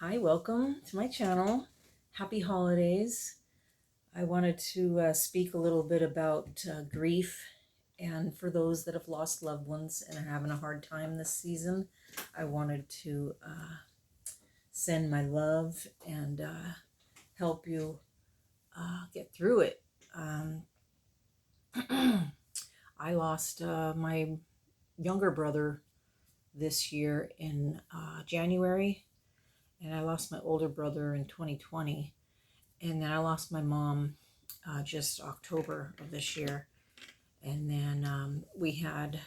Hi, welcome to my channel. Happy holidays. I wanted to speak a little bit about grief, and for those that have lost loved ones and are having a hard time this season, I wanted to send my love and help you get through it. Um, I lost my younger brother this year in January, and I lost my older brother in 2020. And then I lost my mom just October of this year. And then we had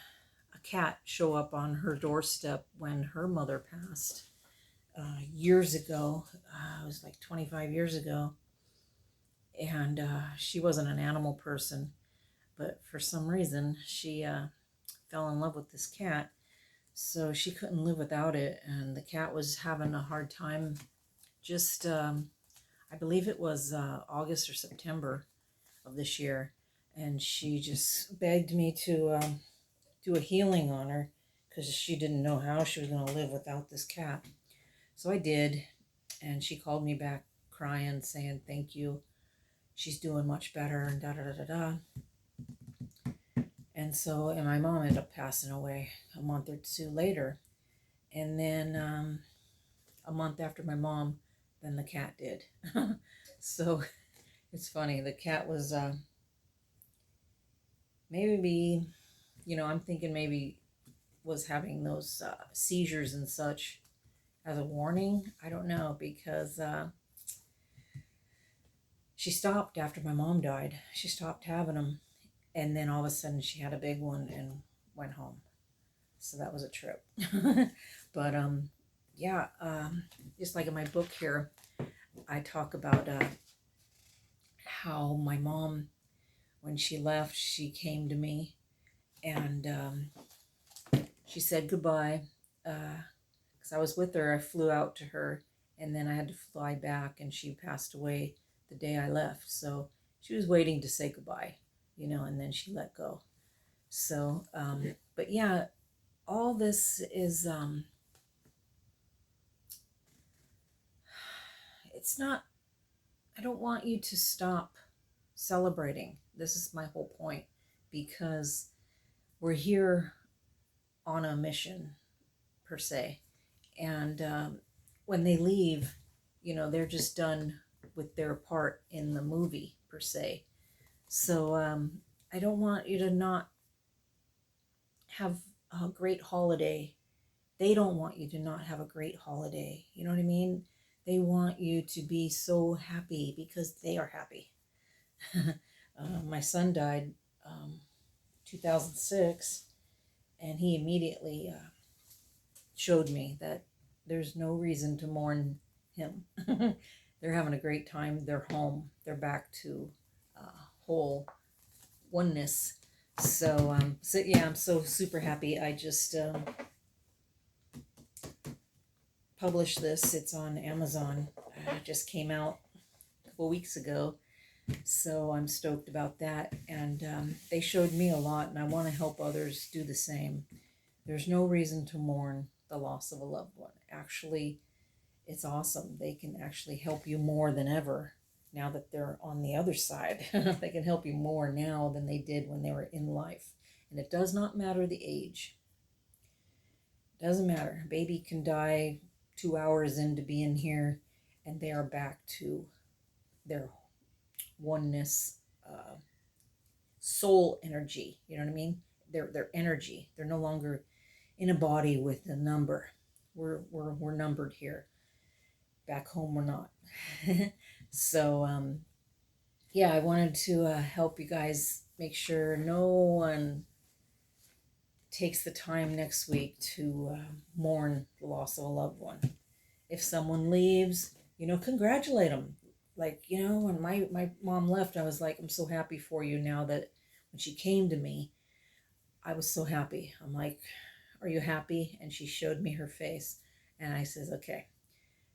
a cat show up on her doorstep when her mother passed years ago. It was like 25 years ago. And she wasn't an animal person, but for some reason she fell in love with this cat. So she couldn't live without it. And the cat was having a hard time just, I believe it was August or September of this year, and she just begged me to do a healing on her because she didn't know how she was going to live without this cat. So I did, and she called me back crying, saying thank you. She's doing much better, and da da da da da. And my mom ended up passing away a month or two later, and then a month after my mom, then the cat did. So it's funny. The cat was maybe, I'm thinking maybe was having those seizures and such as a warning. I don't know, because she stopped after my mom died. She stopped having them, and then all of a sudden she had a big one and went home. So that was a trip. But yeah, just like in my book here, I talk about how my mom, when she left, she came to me and she said goodbye. Because I was with her, I flew out to her, and then I had to fly back, and she passed away the day I left. So she was waiting to say goodbye, and then she let go. So, but yeah, all this is, it's not, I don't want you to stop celebrating. This is my whole point, because we're here on a mission, per se. And when they leave, they're just done with their part in the movie, per se. So I don't want you to not have a great holiday. They don't want you to not have a great holiday. You know what I mean? They want you to be so happy because they are happy. My son died 2006, and he immediately showed me that there's no reason to mourn him. They're having a great time. They're home. They're back to whole oneness. So yeah, I'm so super happy. I just published this. It's on Amazon. It just came out a couple weeks ago. So I'm stoked about that. And they showed me a lot, and I want to help others do the same. There's no reason to mourn the loss of a loved one. Actually, it's awesome. They can actually help you more than ever now that they're on the other side. They can help you more now than they did when they were in life. And it does not matter the age. It doesn't matter. A baby can die 2 hours into being here, and they are back to their oneness, soul energy. You know what I mean? Their energy. They're no longer in a body with a number. We're numbered here. Back home, we're not. So yeah, I wanted to help you guys make sure no one takes the time next week to mourn the loss of a loved one. If someone leaves, congratulate them. Like, when my mom left, I was like, I'm so happy for you now. That when she came to me, I was so happy. I'm like, are you happy? And she showed me her face, and I says, okay.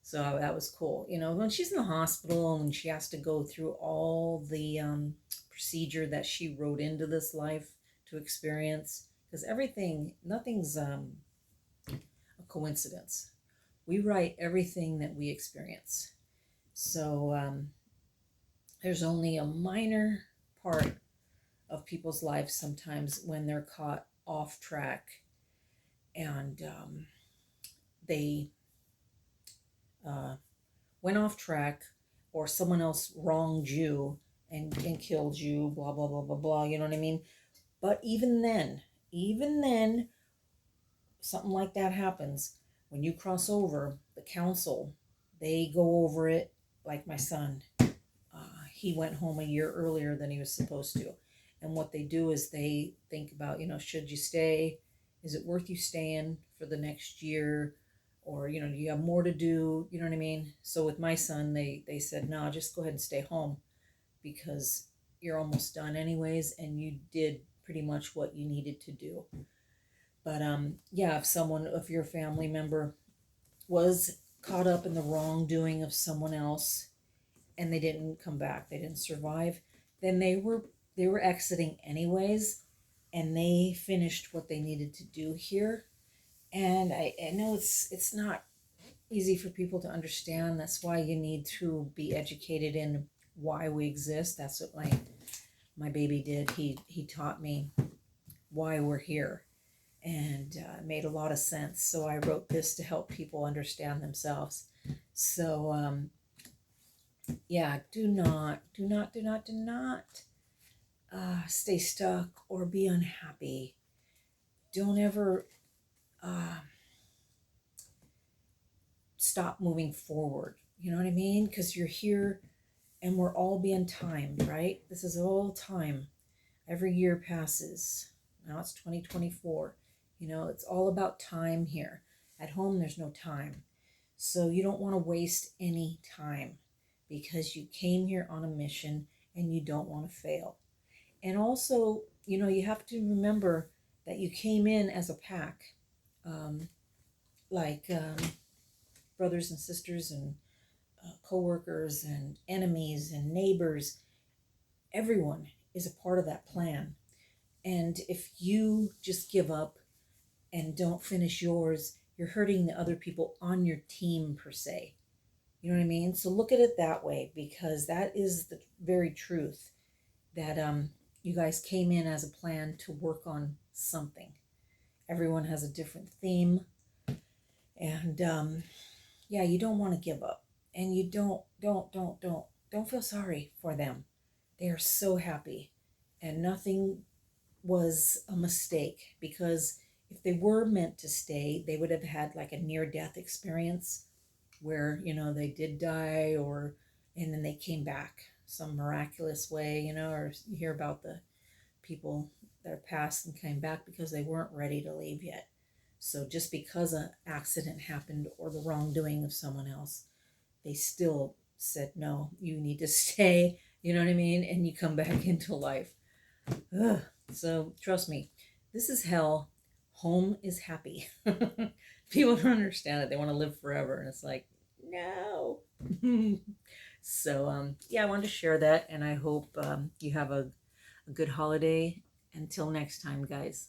So that was cool. When she's in the hospital and she has to go through all the procedure that she wrote into this life to experience, because nothing's a coincidence. We write everything that we experience. So there's only a minor part of people's lives sometimes when they're caught off track and they uh, went off track, or someone else wronged you and killed you, blah, blah, blah, blah, blah. You know what I mean? But even then, something like that happens. When you cross over, the council, they go over it like my son. He went home a year earlier than he was supposed to. And what they do is they think about, should you stay? Is it worth you staying for the next year? Or, do you have more to do? You know what I mean? So with my son, they said, no, just go ahead and stay home because you're almost done anyways, and you did pretty much what you needed to do. But yeah, if your family member was caught up in the wrongdoing of someone else and they didn't come back, they didn't survive, then they were exiting anyways, and they finished what they needed to do here. And I know it's not easy for people to understand. That's why you need to be educated in why we exist. That's what my baby did. He taught me why we're here, and it made a lot of sense. So I wrote this to help people understand themselves. So yeah, do not stay stuck or be unhappy. Don't ever stop moving forward. You know what I mean? Because you're here and we're all being timed, right? This is all time. Every year passes. Now it's 2024. It's all about time here. At home, there's no time. So you don't want to waste any time because you came here on a mission and you don't want to fail. And also, you have to remember that you came in as a pack, um, like brothers and sisters and co-workers and enemies and neighbors. Everyone is a part of that plan. And if you just give up and don't finish yours, you're hurting the other people on your team per se. You know what I mean? So look at it that way, because that is the very truth, that you guys came in as a plan to work on something. Everyone has a different theme, and yeah, you don't want to give up, and you don't feel sorry for them. They are so happy, and nothing was a mistake, because if they were meant to stay, they would have had like a near death experience where, they did die, and then they came back some miraculous way, or you hear about the people that passed and came back because they weren't ready to leave yet. So just because an accident happened or the wrongdoing of someone else, they still said, no, you need to stay, you know what I mean? And you come back into life. Ugh. So trust me, this is hell. Home is happy. People don't understand it. They want to live forever. And it's like, no. So, yeah, I wanted to share that. And I hope you have a good holiday. Until next time, guys.